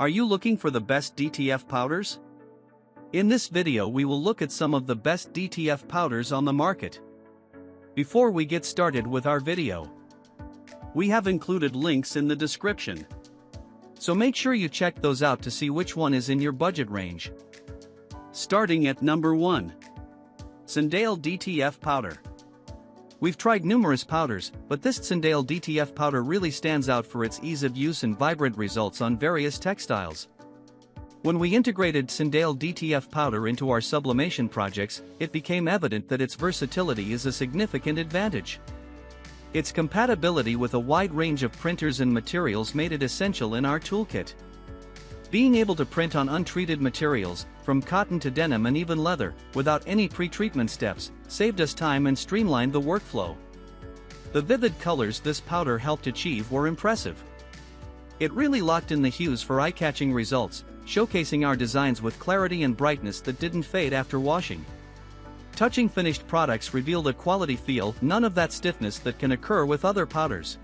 Are you looking for the best DTF powders? In this video we will look at some of the best DTF powders on the market. Before we get started with our video, we have included links in the description. So make sure you check those out to see which one is in your budget range. Starting at number 1. CenDale DTF Powder. We've tried numerous powders, but this CenDale DTF powder really stands out for its ease of use and vibrant results on various textiles. When we integrated CenDale DTF powder into our sublimation projects, it became evident that its versatility is a significant advantage. Its compatibility with a wide range of printers and materials made it essential in our toolkit. Being able to print on untreated materials, from cotton to denim and even leather, without any pre-treatment steps, saved us time and streamlined the workflow. The vivid colors this powder helped achieve were impressive. It really locked in the hues for eye-catching results, showcasing our designs with clarity and brightness that didn't fade after washing. Touching finished products revealed a quality feel, none of that stiffness that can occur with other powders.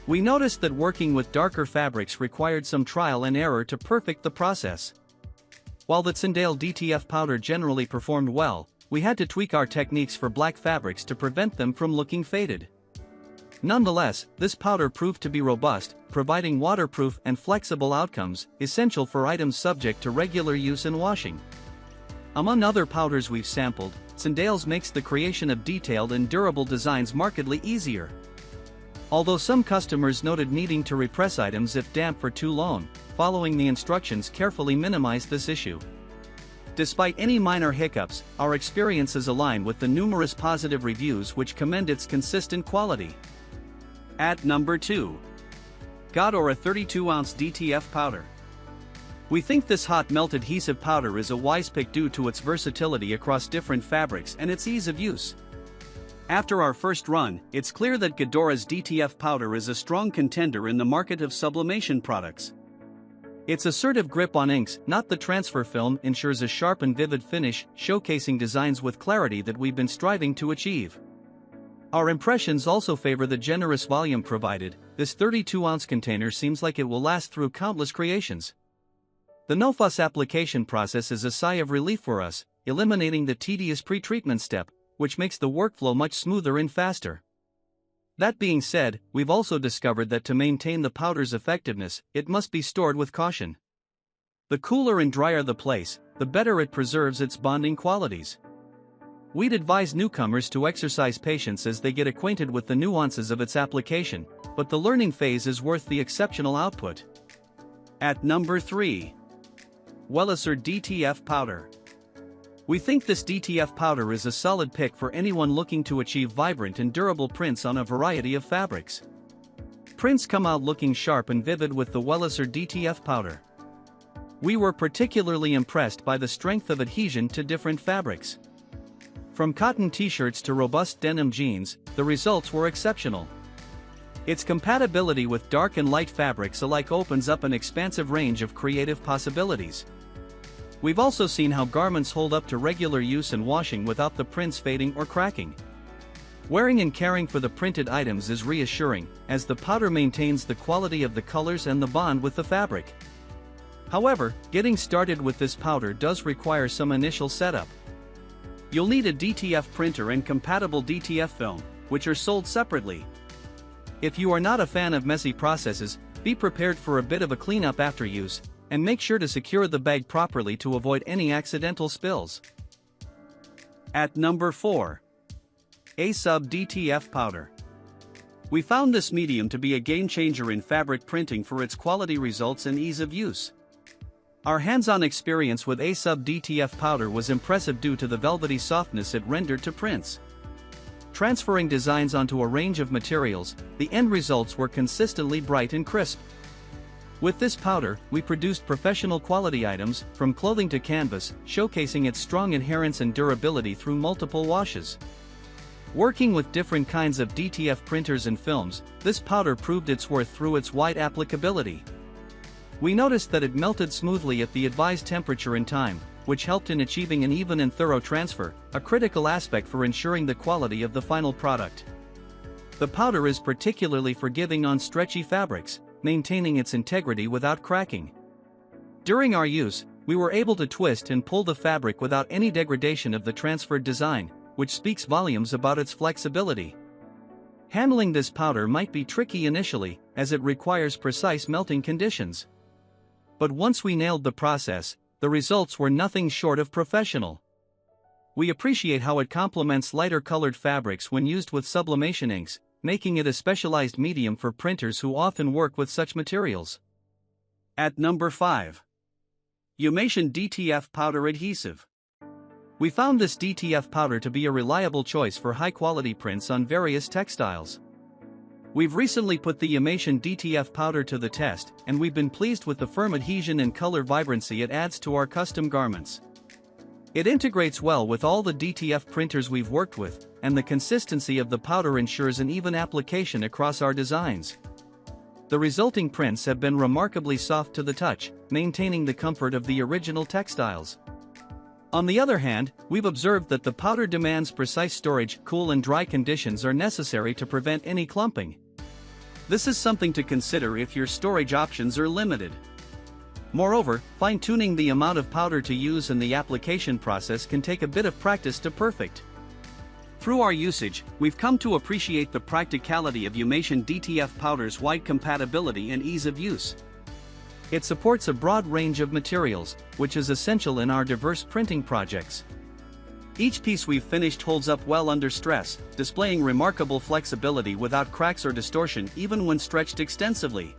We noticed that working with darker fabrics required some trial and error to perfect the process. While the CenDale DTF powder generally performed well, we had to tweak our techniques for black fabrics to prevent them from looking faded. Nonetheless, this powder proved to be robust, providing waterproof and flexible outcomes, essential for items subject to regular use and washing. Among other powders we've sampled, CenDale's makes the creation of detailed and durable designs markedly easier. Although some customers noted needing to repress items if damp for too long, following the instructions carefully minimized this issue. Despite any minor hiccups, our experiences align with the numerous positive reviews which commend its consistent quality. At number 2. Godora 32-ounce DTF Powder. We think this hot melt adhesive powder is a wise pick due to its versatility across different fabrics and its ease of use. After our first run, it's clear that Godora's DTF powder is a strong contender in the market of sublimation products. Its assertive grip on inks, not the transfer film, ensures a sharp and vivid finish, showcasing designs with clarity that we've been striving to achieve. Our impressions also favor the generous volume provided. This 32-ounce container seems like it will last through countless creations. The no-fuss application process is a sigh of relief for us, eliminating the tedious pre-treatment step, which makes the workflow much smoother and faster. That being said, we've also discovered that to maintain the powder's effectiveness, it must be stored with caution. The cooler and drier the place, the better it preserves its bonding qualities. We'd advise newcomers to exercise patience as they get acquainted with the nuances of its application, but the learning phase is worth the exceptional output. At number 3. Welacer DTF Powder. We think this DTF powder is a solid pick for anyone looking to achieve vibrant and durable prints on a variety of fabrics. Prints come out looking sharp and vivid with the Welacer DTF powder. We were particularly impressed by the strength of adhesion to different fabrics. From cotton t-shirts to robust denim jeans, the results were exceptional. Its compatibility with dark and light fabrics alike opens up an expansive range of creative possibilities. We've also seen how garments hold up to regular use and washing without the prints fading or cracking. Wearing and caring for the printed items is reassuring, as the powder maintains the quality of the colors and the bond with the fabric. However, getting started with this powder does require some initial setup. You'll need a DTF printer and compatible DTF film, which are sold separately. If you are not a fan of messy processes, be prepared for a bit of a cleanup after use, and make sure to secure the bag properly to avoid any accidental spills. At number 4. Adhesive DTF Powder. We found this medium to be a game-changer in fabric printing for its quality results and ease of use. Our hands-on experience with Adhesive DTF Powder was impressive due to the velvety softness it rendered to prints. Transferring designs onto a range of materials, the end results were consistently bright and crisp. With this powder, we produced professional quality items, from clothing to canvas, showcasing its strong adherence and durability through multiple washes. Working with different kinds of DTF printers and films, this powder proved its worth through its wide applicability. We noticed that it melted smoothly at the advised temperature and time, which helped in achieving an even and thorough transfer, a critical aspect for ensuring the quality of the final product. The powder is particularly forgiving on stretchy fabrics, maintaining its integrity without cracking. During our use, we were able to twist and pull the fabric without any degradation of the transferred design, which speaks volumes about its flexibility. Handling this powder might be tricky initially, as it requires precise melting conditions. But once we nailed the process, the results were nothing short of professional. We appreciate how it complements lighter colored fabrics when used with sublimation inks, making it a specialized medium for printers who often work with such materials. At number 5. Yamation DTF Powder Adhesive. We found this DTF powder to be a reliable choice for high-quality prints on various textiles. We've recently put the Yamation DTF powder to the test, and we've been pleased with the firm adhesion and color vibrancy it adds to our custom garments. It integrates well with all the DTF printers we've worked with, and the consistency of the powder ensures an even application across our designs. The resulting prints have been remarkably soft to the touch, maintaining the comfort of the original textiles. On the other hand, we've observed that the powder demands precise storage, cool and dry conditions are necessary to prevent any clumping. This is something to consider if your storage options are limited. Moreover, fine-tuning the amount of powder to use and the application process can take a bit of practice to perfect. Through our usage, we've come to appreciate the practicality of Yamation DTF Powder's wide compatibility and ease of use. It supports a broad range of materials, which is essential in our diverse printing projects. Each piece we've finished holds up well under stress, displaying remarkable flexibility without cracks or distortion even when stretched extensively.